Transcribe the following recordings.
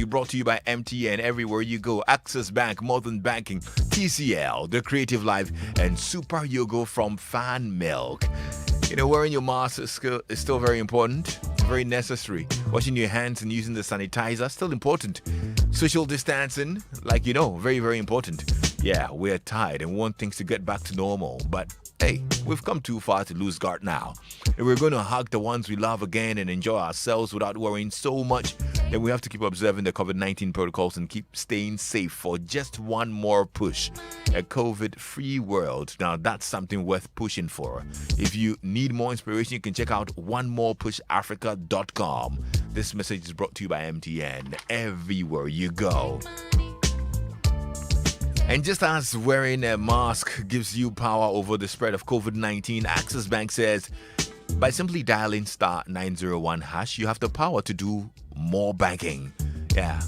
Music brought to you by MTN. Everywhere you go, Access Bank, more than banking, TCL, The Creative Life, and Super Yogo from Fan Milk. Wearing your mask is still very important, very necessary. Washing your hands and using the sanitizer, still important. Social distancing, very, very important. Yeah, we're tired and want things to get back to normal, but hey, we've come too far to lose guard now. If we're going to hug the ones we love again and enjoy ourselves without worrying so much, then we have to keep observing the COVID-19 protocols and keep staying safe for just one more push. A COVID-free world. Now, that's something worth pushing for. If you need more inspiration, you can check out onemorepushafrica.com. This message is brought to you by MTN. Everywhere you go. And just as wearing a mask gives you power over the spread of COVID-19, Access Bank says by simply dialing star 901 hash, you have the power to do more banking. Yeah.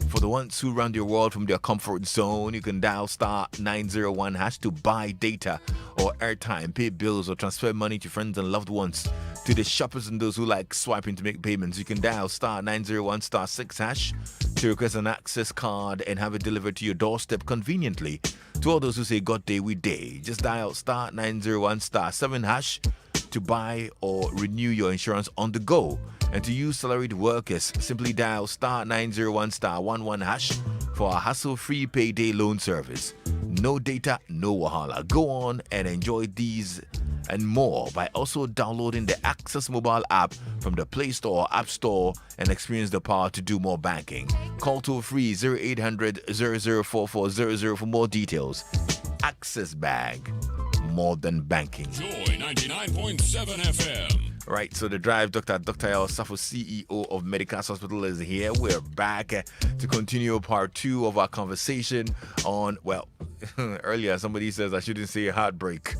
For the ones who run your world from their comfort zone, you can dial star 901 hash to buy data or airtime, pay bills, or transfer money to friends and loved ones. To the shoppers and those who like swiping to make payments, you can dial star 901 star 6 hash to request an access card and have it delivered to your doorstep conveniently. To all those who say God day we day, just dial star 901 star 7 hash to buy or renew your insurance on the go. And to you salaried workers, simply dial star 901 star 11 hash for a hassle-free payday loan service. No data, no wahala. Go on and enjoy these and more by also downloading the Access mobile app from the Play Store or App Store and experience the power to do more banking. Call toll-free 0800 004400 for more details. Access Bank, more than banking. Joy 99.7 FM. Right, so the Drive Dr. El Safo, CEO of Medicas Hospital, is here. We're back to continue part 2 of our conversation on, earlier somebody says I shouldn't say heartbreak.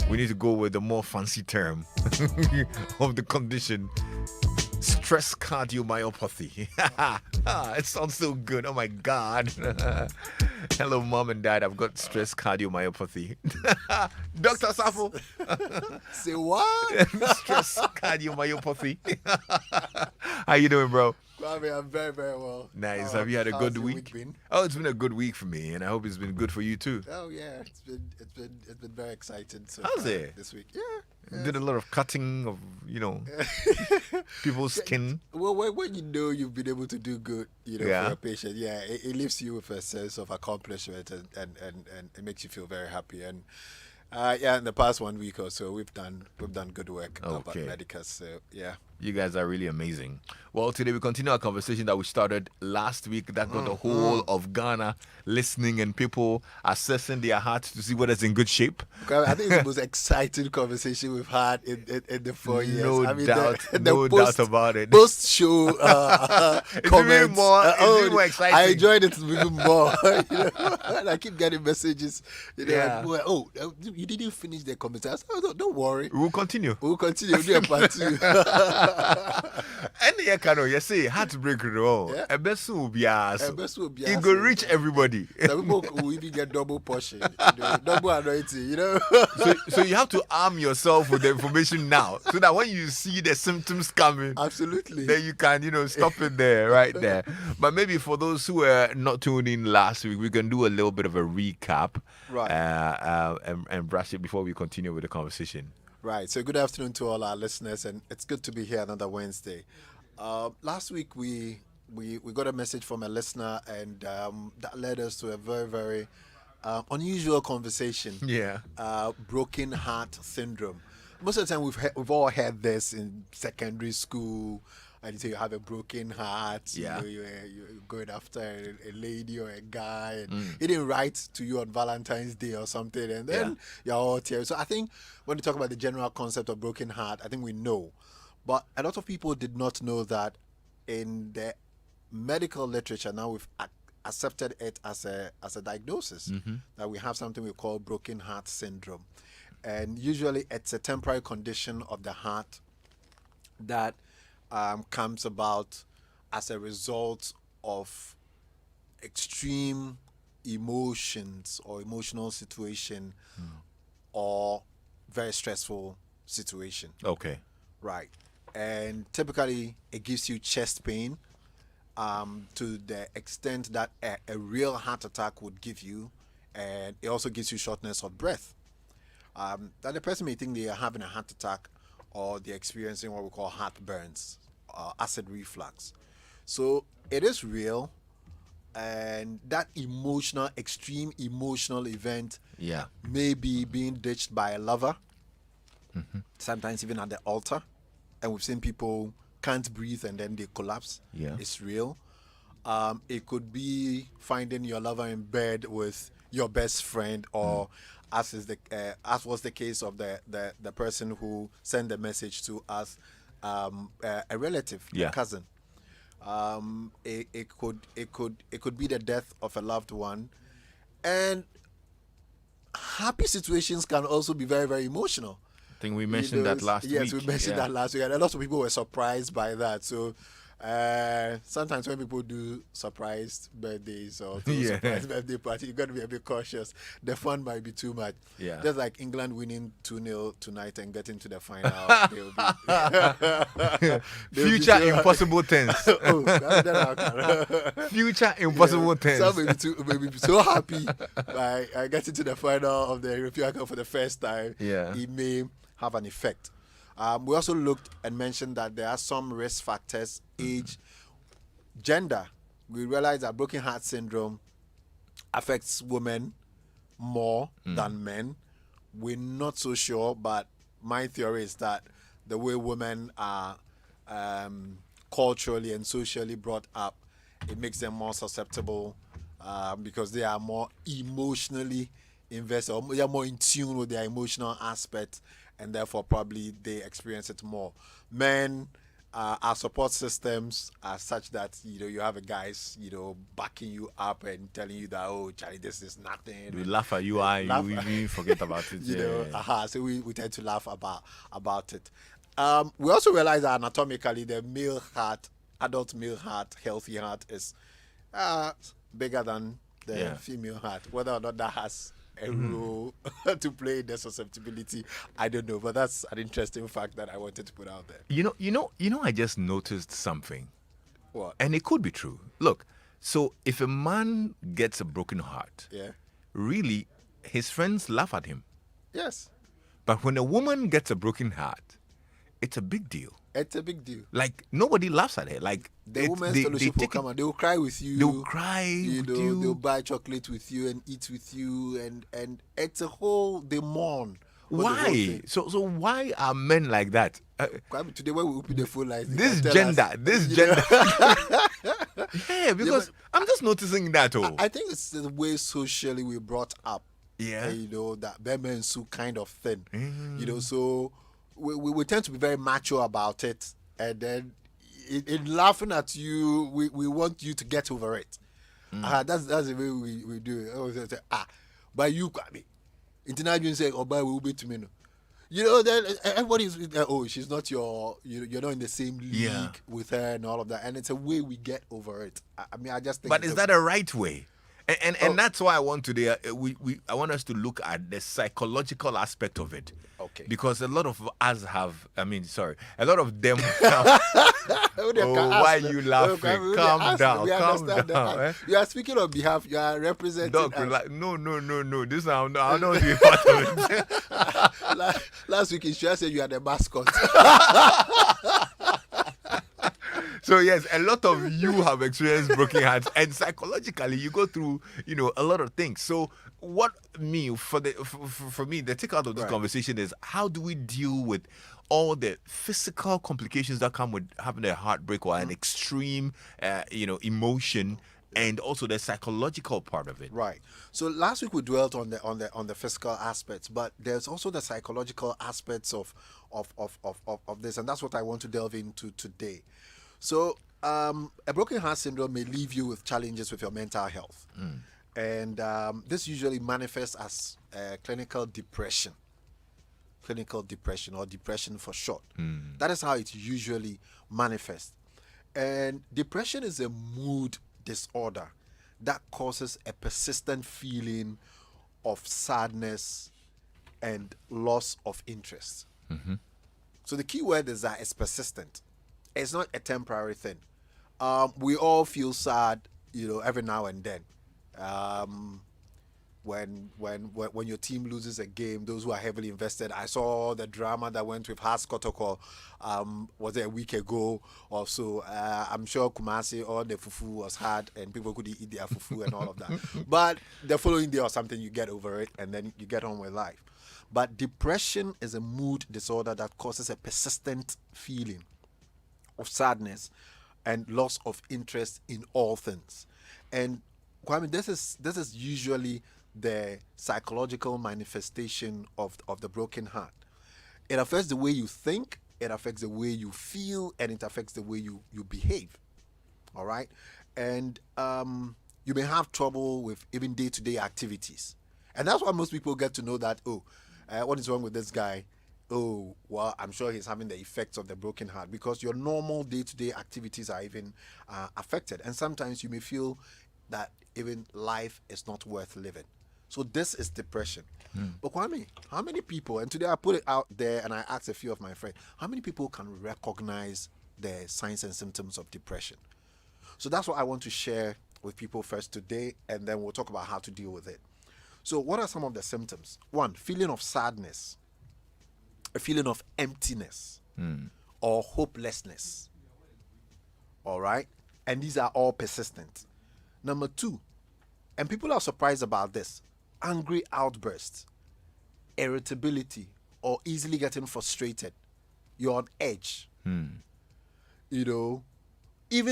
We need to go with the more fancy term of the condition. Stress cardiomyopathy. It sounds so good. Oh my God. Hello, mom and dad. I've got stress cardiomyopathy. Dr. Safo. Say what? Stress cardiomyopathy. How you doing, bro? Kwame, I'm very, very well. Nice. Have you had a good week? Oh, it's been a good week for me, and I hope it's been good for you too. Oh yeah, it's been very exciting. How's it this week? Yeah. Did a lot of cutting of people's skin. Well, when you know you've been able to do good, for your patient, it leaves you with a sense of accomplishment and it makes you feel very happy. And in the past 1 week or so, we've done good work about Medicas. So you guys are really amazing. Well, today we continue our conversation that we started last week that got the whole of Ghana listening and people assessing their hearts to see whether it's in good shape. I think it's the most exciting conversation we've had in the 4 years. No doubt about it. Post-show comments. It's more exciting. I enjoyed it even more. And I keep getting messages. You didn't finish the comments. I said, don't worry. We'll continue. We'll do a part 2. And you say heartbreak role. It will be it will reach everybody. Some people will even get double portion, double anointing, So you have to arm yourself with the information now, so that when you see the symptoms coming, absolutely, then you can stop it there, right there. But maybe for those who were not tuned in last week, we can do a little bit of a recap, right? And brush it before we continue with the conversation. Right. So good afternoon to all our listeners, and it's good to be here another Wednesday. Last week we got a message from a listener, and that led us to a very, very unusual conversation. Yeah. Broken heart syndrome. Most of the time we've all heard this in secondary school. And you say you have a broken heart. Yeah. You're going after a lady or a guy, and he didn't write to you on Valentine's Day or something, and then you're all tears. So I think when you talk about the general concept of broken heart, I think we know. But a lot of people did not know that in the medical literature, now we've accepted it as a diagnosis, that we have something we call broken heart syndrome. And usually it's a temporary condition of the heart that comes about as a result of extreme emotions or emotional situation or very stressful situation. Okay. Right. And typically it gives you chest pain, to the extent that a real heart attack would give you, and it also gives you shortness of breath. That the person may think they are having a heart attack, or they're experiencing what we call heartburns, acid reflux. So it is real, and that extreme emotional event may be being ditched by a lover, sometimes even at the altar. And we've seen people can't breathe and then they collapse. It's real. It could be finding your lover in bed with your best friend, or as was the case of the person who sent the message to us, a relative, a cousin. It could be the death of a loved one, and happy situations can also be very, very emotional. I think we mentioned that last week. Yes, we mentioned that last week, and a lot of people were surprised by that. So sometimes when people do surprise birthdays or surprise birthday party, you got to be a bit cautious. The fun might be too much. Just like England winning 2-0 tonight and getting to the final. Future impossible tense. Future impossible tense. Some may be so happy by getting to the final of the European Cup for the first time. It may have an effect. We also looked and mentioned that there are some risk factors: age, gender. We realized that broken heart syndrome affects women more than men. We're not so sure, but my theory is that the way women are culturally and socially brought up, it makes them more susceptible because they are more emotionally invested, or they are more in tune with their emotional aspect, and therefore probably they experience it more. Men, our support systems are such that you have a guys backing you up and telling you that, oh Charlie, this is nothing. We laugh at you and you forget about it. So we tend to laugh about it. We also realize that anatomically the male heart, adult male heart, healthy heart is bigger than the female heart. Whether or not that has a role to play in the susceptibility, I don't know, but that's an interesting fact that I wanted to put out there. I just noticed something. What? And it could be true. Look, so if a man gets a broken heart, really, his friends laugh at him. Yes. But when a woman gets a broken heart, it's a big deal. It's a big deal. Like, nobody laughs at her. Like, the women's fellowship will come and they will cry with you. They will cry with you. They'll buy chocolate with you and eat with you, and it's a whole, they mourn. Why? So why are men like that? Today when we open the phone lines, this gender. Yeah, because I'm just noticing that. I think it's the way socially we brought up. Yeah. That Bemen Sue kind of thing. So we tend to be very macho about it, and then in laughing at you, we want you to get over it. That's the way we do it. I always say, but you got me. International say, oh, but we'll be to me. Then everybody's she's not you're not in the same league with her and all of that, and it's a way we get over it. I just think. But is that a right way? And that's why I want today. I want us to look at the psychological aspect of it. Okay. Because a lot of us have. A lot of them. Why are you laughing? Calm down. Calm down. You are speaking on behalf. You are representing. No. This I'm not doing part of it. Last week, Isha said you are the mascot. So yes, a lot of you have experienced broken hearts, and psychologically you go through, a lot of things. So for me, the takeout of this conversation is, how do we deal with all the physical complications that come with having a heartbreak or an extreme, emotion, and also the psychological part of it. Right. So last week we dwelt on the physical aspects, but there's also the psychological aspects of this, and that's what I want to delve into today. So, a broken heart syndrome may leave you with challenges with your mental health. And this usually manifests as clinical depression, or depression for short. That is how it usually manifests. And depression is a mood disorder that causes a persistent feeling of sadness and loss of interest. So the key word is that it's persistent. It's not a temporary thing. We all feel sad, every now and then. When your team loses a game, those who are heavily invested. I saw the drama that went with Haas Kotoko, was it a week ago or so. I'm sure Kumasi, all the fufu was hard and people could eat their fufu and all of that. But the following day or something, you get over it and then you get on with life. But depression is a mood disorder that causes a persistent feeling of sadness and loss of interest in all things. And Kwame, this is usually the psychological manifestation of the broken heart. It affects the way you think, it affects the way you feel, and it affects the way you behave. All right? And you may have trouble with even day-to-day activities. And that's why most people get to know that, what is wrong with this guy? Oh, well, I'm sure he's having the effects of the broken heart, because your normal day-to-day activities are even affected. And sometimes you may feel that even life is not worth living. So this is depression. But Kwame, how many people, and today I put it out there and I asked a few of my friends, how many people can recognize the signs and symptoms of depression? So that's what I want to share with people first today, and then we'll talk about how to deal with it. So what are some of the symptoms? One, feeling of sadness, a feeling of emptiness or hopelessness. All right? And these are all persistent. Number two, and people are surprised about this, angry outbursts, irritability, or easily getting frustrated. You're on edge. Even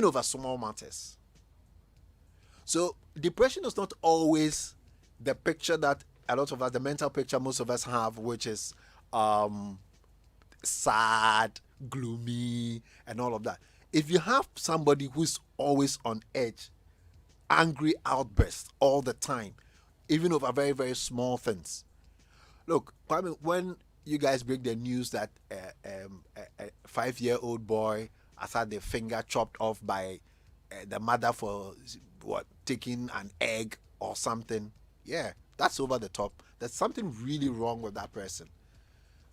over small matters. So depression is not always the picture that a lot of us, the mental picture most of us have, which is sad, gloomy, and all of that. If you have somebody who's always on edge, angry outbursts all the time, even over very, very small things. Look, when you guys break the news that a 5-year-old boy has had their finger chopped off by the mother for taking an egg or something, yeah, that's over the top. There's something really wrong with that person.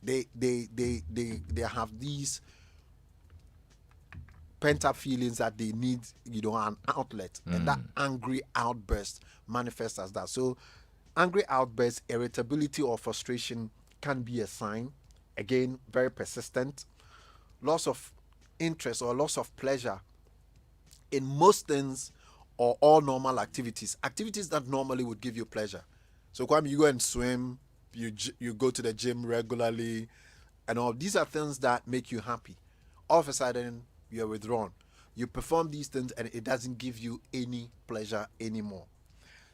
They have these pent-up feelings that they need, an outlet, and that angry outburst manifests as that. So angry outbursts, irritability or frustration can be a sign. Again, very persistent. Loss of interest or loss of pleasure in most things or all normal activities that normally would give you pleasure. So Kwame, you go and swim, you go to the gym regularly, and all these are things that make you happy. All of a sudden, you're withdrawn. You perform these things and it doesn't give you any pleasure anymore.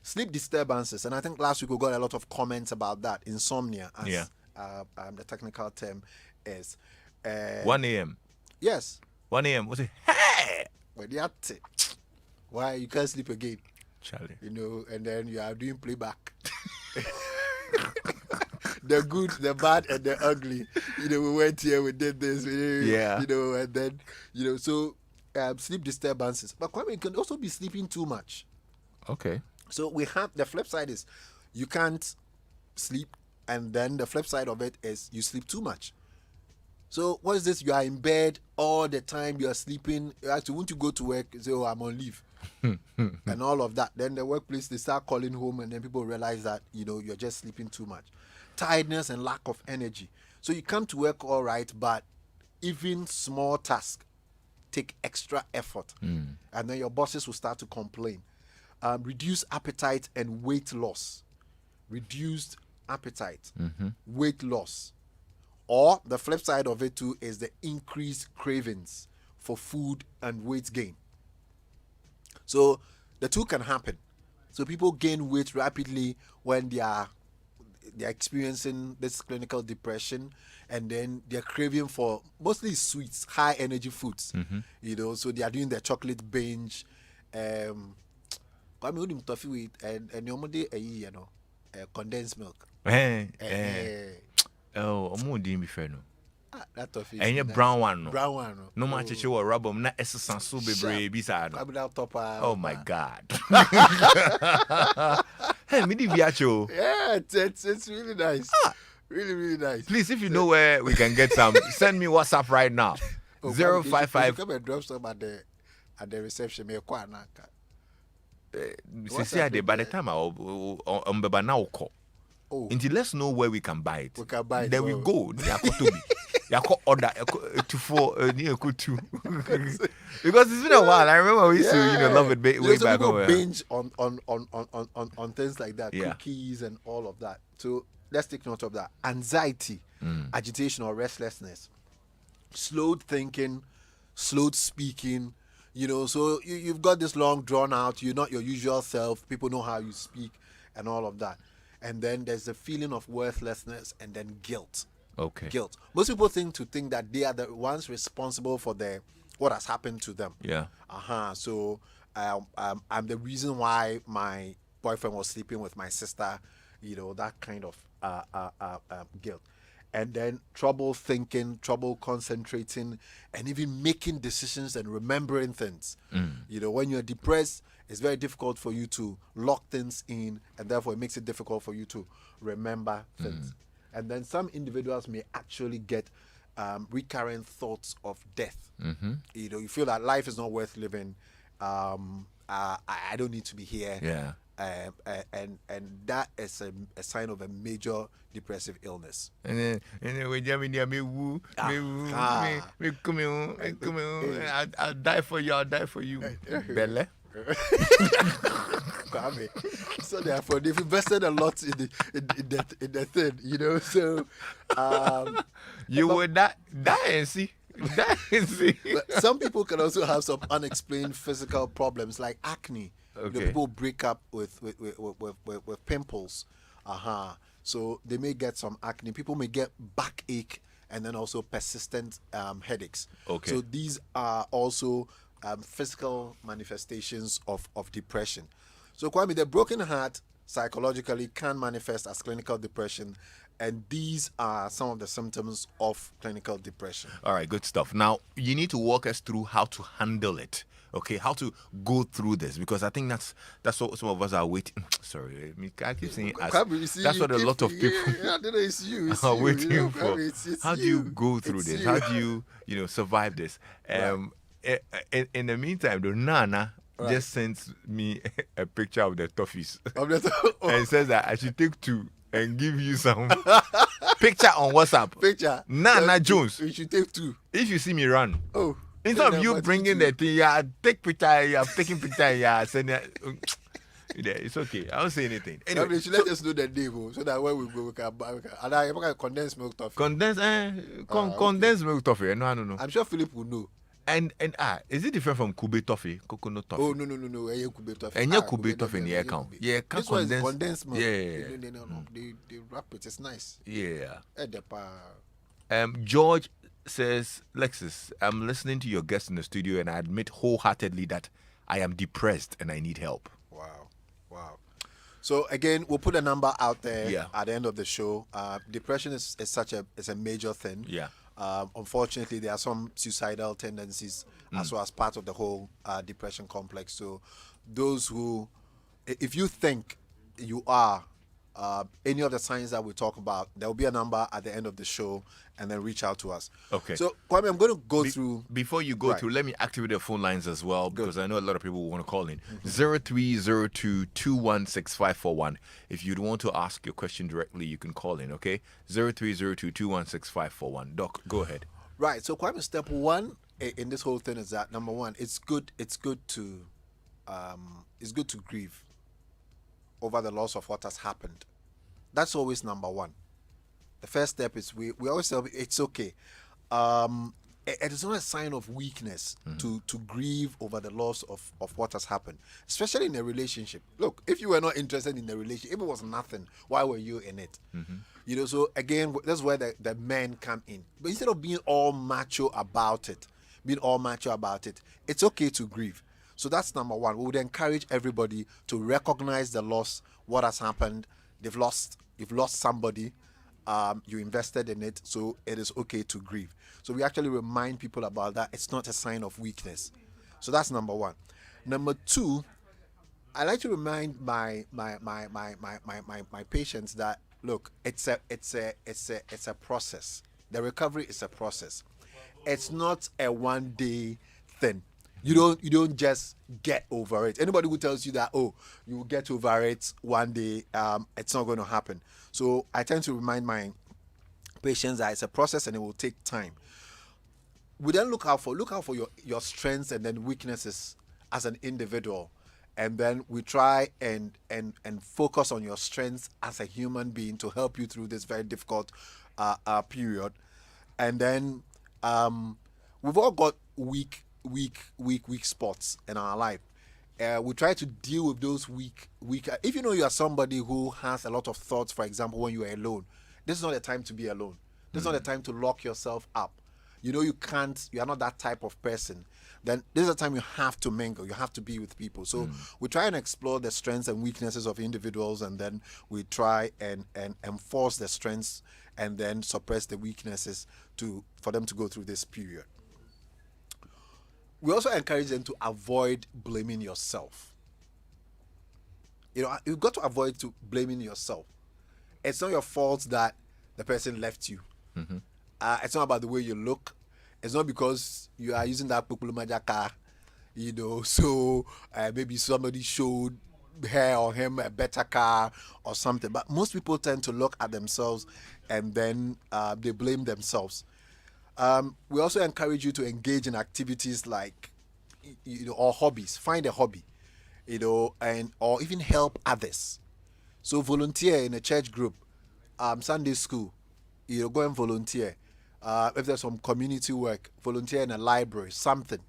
Sleep disturbances, and I think last week we got a lot of comments about that. Insomnia, as the technical term is. 1 a.m. Yes. 1 a.m. Was it? Hey! Why you can't sleep again? Charlie. And then you are doing playback. The good, the bad, and the ugly. We went here, we did this, and then, so sleep disturbances. But Kwame, it can also be sleeping too much. Okay. So we have, the flip side is you can't sleep, and then the flip side of it is you sleep too much. So what is this? You are in bed all the time, you are sleeping. Actually, won't you go to work, say, oh, I'm on leave. And all of that. Then the workplace, they start calling home, and then people realize that, you're just sleeping too much. Tiredness and lack of energy. So you come to work all right, but even small tasks take extra effort. And then your bosses will start to complain. Reduced appetite and weight loss. Reduced appetite, weight loss. Or the flip side of it too is the increased cravings for food and weight gain. So the two can happen. So people gain weight rapidly when they're experiencing this clinical depression, and then they're craving for mostly sweets, high energy foods. So they are doing their chocolate binge. Toffee with and condensed milk. Oh, I'm going to be fair. That toffee. And your brown one. Brown one. No matter what rubber, not essence so baby beside. Oh my God. Hey, me diviacho. Yeah, it's really nice. Really, really nice. Please, if you know where we can get some, send me WhatsApp right now. 055. Come and drop some at the reception. Me kwa naka. Sincerely, by the time I now call. Oh, Until let's know where we can buy it. we can buy it. Then we Oh. go. Yako order to 4 2 because it's been a while. I remember we used to love it way So back people when. binge on things like that, Yeah. cookies and all of that. So let's take note of that. Anxiety, agitation or restlessness, slowed thinking, slowed speaking. So you've got this long drawn out. You're not your usual self. People know how you speak and all of that. And then there's a feeling of worthlessness and then guilt. Okay. Guilt. Most people think that they are the ones responsible for what has happened to them. Yeah. So I'm the reason why my boyfriend was sleeping with my sister. That kind of guilt. And then trouble thinking, trouble concentrating, and even making decisions and remembering things. When you're depressed, it's very difficult for you to lock things in, and therefore it makes it difficult for you to remember things. And then some individuals may actually get recurrent thoughts of death. You feel that life is not worth living. I don't need to be here. Yeah. And that is a sign of a major depressive illness. And then we jam in there, me woo, me come I'll die for you. I'll die for you, Belle. So therefore, they've invested a lot in the thing, So you would die and see. But some people can also have some unexplained physical problems like acne. Okay. People break up with pimples. So they may get some acne. People may get backache and then also persistent headaches. Okay. So these are also physical manifestations of depression. So Kwame, the broken heart psychologically can manifest as clinical depression, and these are some of the symptoms of clinical depression. All right, good stuff. Now, you need to walk us through how to handle it. Okay, how to go through this, because I think that's what some of us are waiting. Sorry, I keep saying us. That's what a lot of people are waiting for. How do you go through this? How do you survive this? In the meantime, though, Nana just sends me a picture of the toffees and says that I should take 2 and give you some picture on WhatsApp. Picture. Nana Jones. You should take 2. If you see me run. Oh. Instead of you bringing the thing, take picture, taking picture, send it. Yeah, it's okay. I won't say anything. Anyway, you should let us know the name so that when we go, we can buy. And I can condensed milk toffee. Condensed milk toffee. No. I'm sure Philip will know. And is it different from Kube toffee, coconut toffee? Oh no. Kube toffee. And Kube toffee in the account. Yeah, this one is condensed milk. Yeah. No. They wrap it. It's nice. Yeah. George says, Lexis, I'm listening to your guest in the studio, and I admit wholeheartedly that I am depressed and I need help. Wow. So again, we'll put a number out there Yeah. at the end of the show. Depression is a major thing. Yeah. Unfortunately, there are some suicidal tendencies as well as part of the whole depression complex. So those who, if you think you are any of the signs that we talk about, there will be a number at the end of the show, and then reach out to us. Okay. So Kwame, I'm going to go through. Before you go through, let me activate the phone lines as well, because I know a lot of people want to call in. 0302-216-541. If you'd want to ask your question directly, you can call in, okay? 0302-216-541. Doc, go ahead. Right. So Kwame, step 1 in this whole thing is that, number 1, it's good to grieve over the loss of what has happened. That's always number 1. The first step is we always tell it's okay. It is not a sign of weakness to grieve over the loss of what has happened, especially in a relationship. Look, if you were not interested in the relationship, if it was nothing, why were you in it? So again, that's where the men come in. But instead of being all macho about it, it's okay to grieve. So that's number 1. We would encourage everybody to recognize the loss, what has happened. You've lost somebody. You invested in it, so it is okay to grieve. So we actually remind people about that. It's not a sign of weakness. So that's number 1. Number 2, I like to remind my patients that, look, it's a process. The recovery is a process. It's not a one-day thing. You don't just get over it. Anybody who tells you that, oh, you will get over it one day, it's not going to happen. So I tend to remind my patients that it's a process and it will take time. We then look out for your strengths and then weaknesses as an individual, and then we try and focus on your strengths as a human being to help you through this very difficult period. And then we've all got weak spots in our life. We try to deal with those weak. If you know you are somebody who has a lot of thoughts, for example, when you are alone, this is not the time to be alone. This is not the time to lock yourself up. You know you are not that type of person. Then this is the time you have to mingle. You have to be with people. So we try and explore the strengths and weaknesses of individuals, and then we try and enforce the strengths and then suppress the weaknesses for them to go through this period. We also encourage them to avoid blaming yourself. You've got to avoid blaming yourself. It's not your fault that the person left you. Mm-hmm. It's not about the way you look. It's not because you are using that Pukulumaja car, so maybe somebody showed her or him a better car or something. But most people tend to look at themselves and then they blame themselves. We also encourage you to engage in activities like, or hobbies. Find a hobby, or even help others. So volunteer in a church group, Sunday school, go and volunteer. If there's some community work, volunteer in a library, something.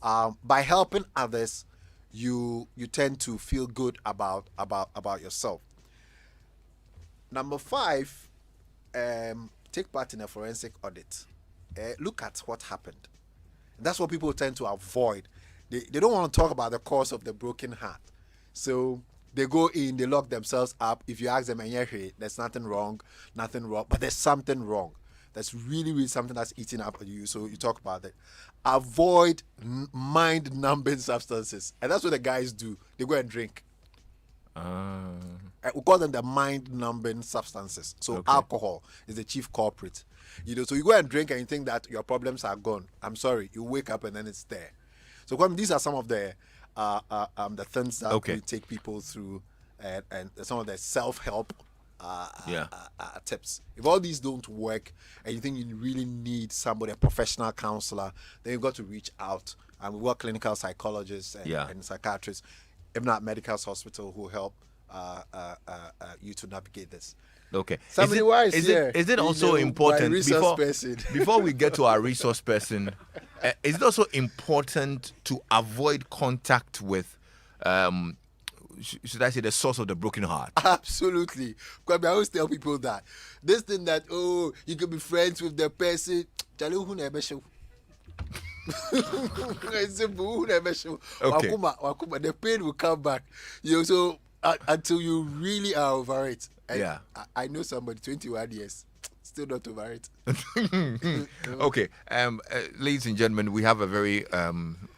By helping others, you tend to feel good about yourself. Number 5, take part in a forensic audit. Look at what happened. That's what people tend to avoid. They don't want to talk about the cause of the broken heart. So they go in, they lock themselves up. If you ask them, there's nothing wrong, but there's something wrong. That's really, really something that's eating up at you. So you talk about it. Avoid mind-numbing substances. And that's what the guys do. They go and drink. We call them the mind-numbing substances. So alcohol is the chief culprit. So you go and drink and you think that your problems are gone. I'm sorry. You wake up and then it's there. So these are some of the things that we take people through, and some of the self-help tips. If all these don't work and you think you really need somebody, a professional counselor, then you've got to reach out. And we've got clinical psychologists and psychiatrists, if not Medical Hospital, who help you to navigate this. Okay. Somebody is it also important before we get to our resource person? Is it also important to avoid contact with, should I say, the source of the broken heart? Absolutely. Because I always tell people that this thing that you can be friends with the person. Okay. The pain will come back. So until you really are over it. I know somebody 21 years still not over it. Okay, ladies and gentlemen, we have a very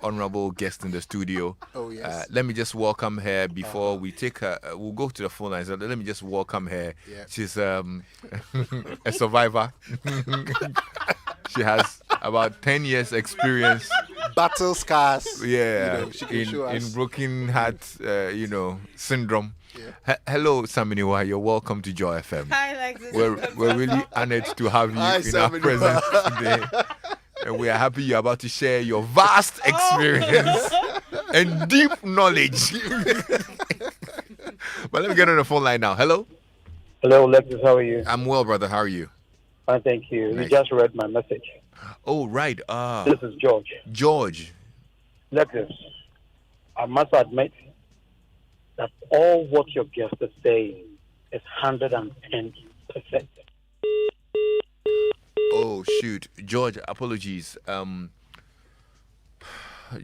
honorable guest in the studio. Oh yes. Let me just welcome her before we take her. We'll go to the phone lines. Let me just welcome her. Yeah. She's a survivor. She has about 10 years experience. Battle scars. Yeah, she can show us. In broken heart, syndrome. Yeah. Hello, Saminiwa. You're welcome to Joy FM. Hi, Lexis. We're really honored to have you in our presence today. And we are happy you're about to share your vast experience and deep knowledge. But let me get on the phone line now. Hello? Hello, Lexis. How are you? I'm well, brother. How are you? Fine, thank you. Nice. You just read my message. Oh, right. This is George. George. Lexis, I must admit that all what your guest is saying is 110%. Oh, shoot. George, apologies.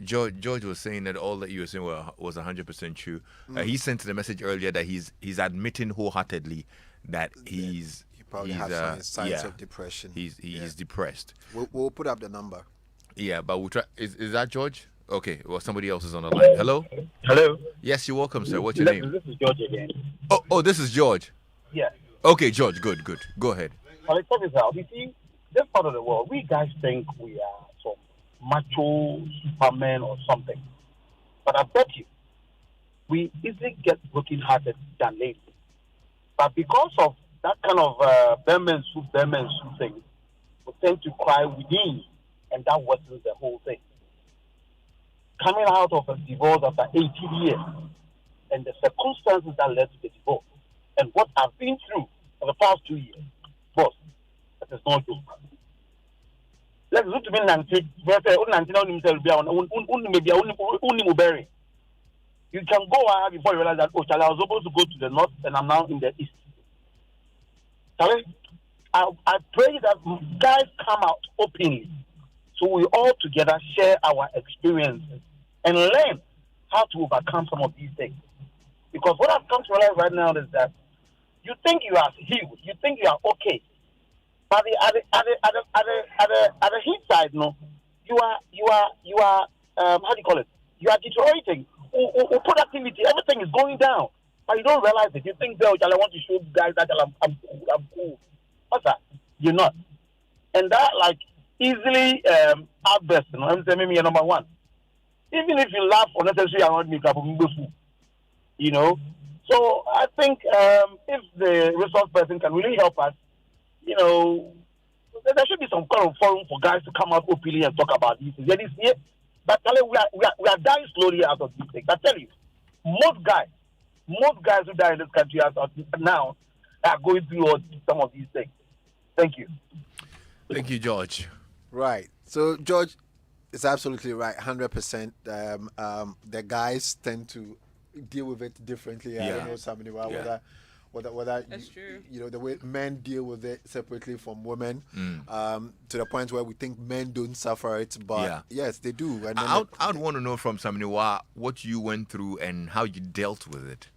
George was saying that all that you were saying was 100% true. He sent the message earlier that he's admitting wholeheartedly that he probably has signs of depression. He's depressed. We'll put up the number. Yeah, but we'll try. Is that George? Okay, well, somebody else is on the line. Hello? Hello? Yes, you're welcome, sir. What's your Lexis, name? this is George again. Oh, this is George. Yeah. Okay, George, good. Go ahead. Well, check this out. You see, this part of the world, we guys think we are some macho superman or something. But I bet you, we easily get broken-hearted than ladies. But because of that kind of Berman soup thing, we tend to cry within, and that worsens the whole thing. Coming out of a divorce after 18 years, and the circumstances that led to the divorce, and what I've been through for the past 2 years, boss, that is not joke. Let's look to me you can go out before you realize that, oh, Charlie, I was supposed to go to the north and I'm now in the east. Charlie, I pray that guys come out openly so we all together share our experiences and learn how to overcome some of these things. Because what I've come to realize right now is that you think you are healed, you think you are okay, but at the heat side, no, you are how do you call it? You are deteriorating. Productivity, everything is going down, but you don't realize it. You think, "Well, I want to show guys that I'm cool." What's that? You're not, and that like easily outburst. You know, I'm saying maybe you're number one. Even if you laugh unnecessarily around me, you know. So I think if the resource person can really help us, you know, there should be some kind of forum for guys to come out openly and talk about these things. But tell you, we are dying slowly out of these things. I tell you, most guys who die in this country now are going through some of these things. Thank you. Thank you, George. Right. So, George is absolutely right, 100%. The guys tend to deal with it differently. I don't know somebody whether That's true. You know, the way men deal with it separately from women, to the point where we think men don't suffer it, but yes, they do. And I would want to know from somebody what you went through and how you dealt with it.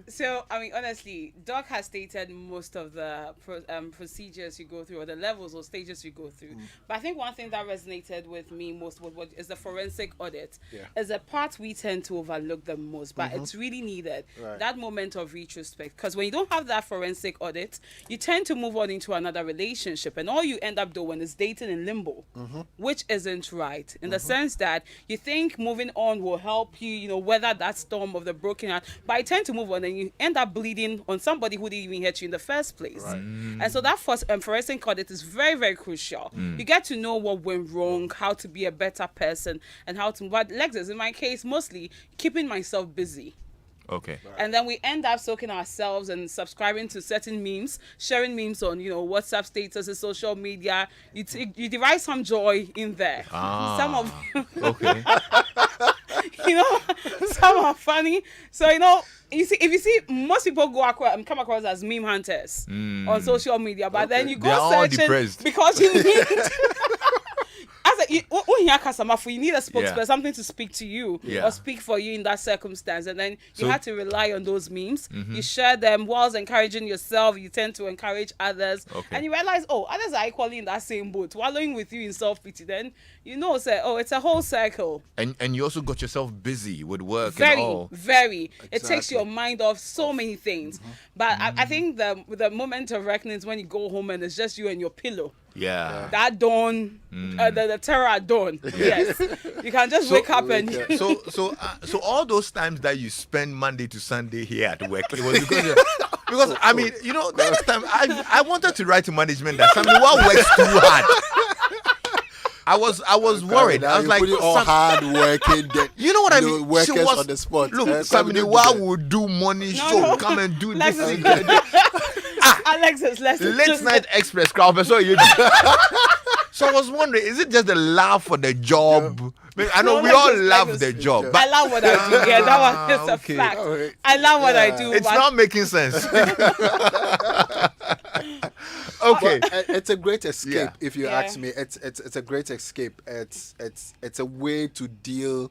So, I mean, honestly, Doc has stated most of the procedures you go through, or the levels or stages you go through. But I think one thing that resonated with me most was what is the forensic audit. Is a part we tend to overlook the most, but it's really needed. Right. That moment of retrospect. Because when you don't have that forensic audit, you tend to move on into another relationship. And all you end up doing is dating in limbo, which isn't right. In the sense that you think moving on will help you, you know, weather that storm of the broken heart. But I tend to move on and you end up bleeding on somebody who didn't even hurt you in the first place. Right. And so that forensic audit is very, very crucial. You get to know what went wrong, how to be a better person, and how to, but Lexis, in my case, mostly keeping myself busy. Okay. Right. And then we end up soaking ourselves and subscribing to certain memes, sharing memes on, you know, WhatsApp statuses, social media. You derive some joy in there. Some of Okay. you know, some are funny. So, you know, if you see most people come across as meme hunters on social media, but then you They are go all searching depressed. because you need you need a spokesperson, something to speak to you or speak for you in that circumstance, and then you have to rely on those memes. You share them whilst encouraging yourself. You tend to encourage others, and you realize, others are equally in that same boat, wallowing with you in self-pity. Then you know, it's a whole circle. And you also got yourself busy with work Very, and all. very. Exactly. It takes your mind off so many things. But I think the moment of reckoning is when you go home and it's just you and your pillow. Yeah. That dawn, the terror at dawn. Yes, you can just wake up and. So all those times that you spend Monday to Sunday here at work, it was because I mean, you know, that time I wanted to write to management that somebody works too hard. I was worried. I was like, all hard working. You know what I mean? Workers on the spot. Look, somebody would do money show. Come and do this. Alexis, Late night express crowd. So you. So I was wondering, is it just a laugh for the job? I know we all love the job. But I love what I do. Yeah, that one is a fact. Right. I love what I do. It's not making sense. Okay. It's a great escape, Yeah. if you ask me. It's a great escape. It's a way to deal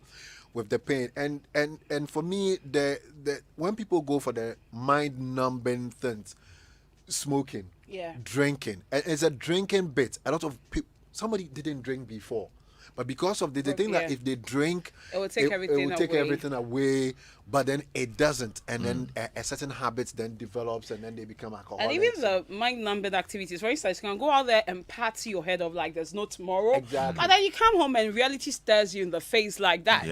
with the pain. And for me, the when people go for the mind numbing things, smoking, drinking, and it's a drinking bit. A lot of people, somebody didn't drink before, But because of they think that Yeah. if they drink, It will take everything will take away. everything away. But then it doesn't, and then a certain habit then develops, and then they become alcoholics. And even the mind-numbing activities, for instance, you can go out there and pat your head off like there's no tomorrow. Exactly. But then you come home and reality stares you in the face like that.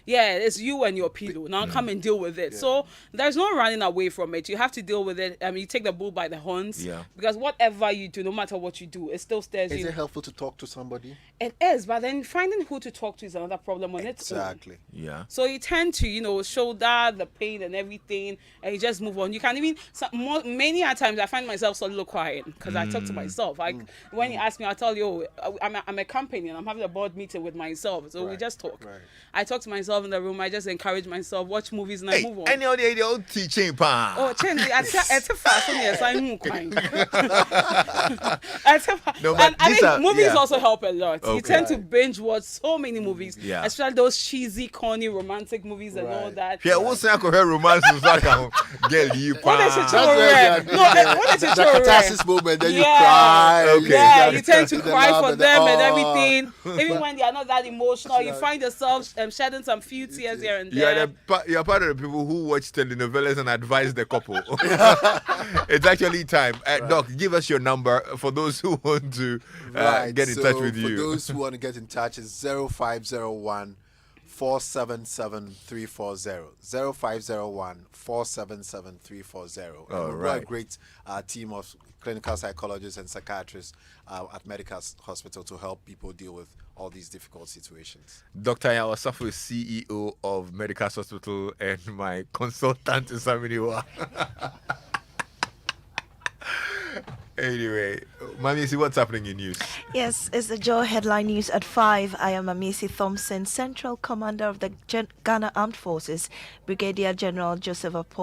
Yeah. It's you and your pillow. Now come and deal with it. So there's no running away from it. You have to deal with it. I mean, you take the bull by the horns. Yeah. Because whatever you do, no matter what you do, it still stares Is you. it helpful to talk to somebody? It is, but then finding who to talk to is another problem on its own. Exactly. Yeah. So you tend to, shoulder the pain and everything, and you just move on. You can even many a times I find myself soliloquying because I talk to myself. When you ask me, I tell you, I'm a company and I'm having a board meeting with myself. So we just talk. Right. I talk to myself in the room. I just encourage myself, watch movies, and I Hey, move on. any other old teaching pa? Oh, change it. It's a fast one. Yes, I move fine. No, but I these mean, are- movies yeah. also help a lot. You Okay. tend to binge watch so many movies, Yeah. especially those cheesy, corny, romantic movies and all Right. that. Yeah, what's that? Romance is like a girl you What is it? pa. That's where No, what is it? the catharsis moment, then you Yeah. cry. Okay. Yeah, you you tend to the cry love for and the- them and oh. everything. Even when they are not that emotional, you find yourself shedding some few tears here and there. You're part of the people who watch telenovelas and advise the couple. It's actually time. Doc, give us your number for those who want to get in touch with For you. those who want to get in touch, it's 0501 477 340. 0501 477 340. All We've got a right. great team of clinical psychologists and psychiatrists at Medical Hospital to help people deal with all these difficult situations. Dr. Yawasafu is CEO of Medical Hospital and my consultant is Saminiwa. Anyway, Mami, see what's happening in news. Yes, it's the Joe headline news at 5. I am Amisi Thompson, Central Commander of the Ghana Armed Forces, Brigadier General Joseph Apo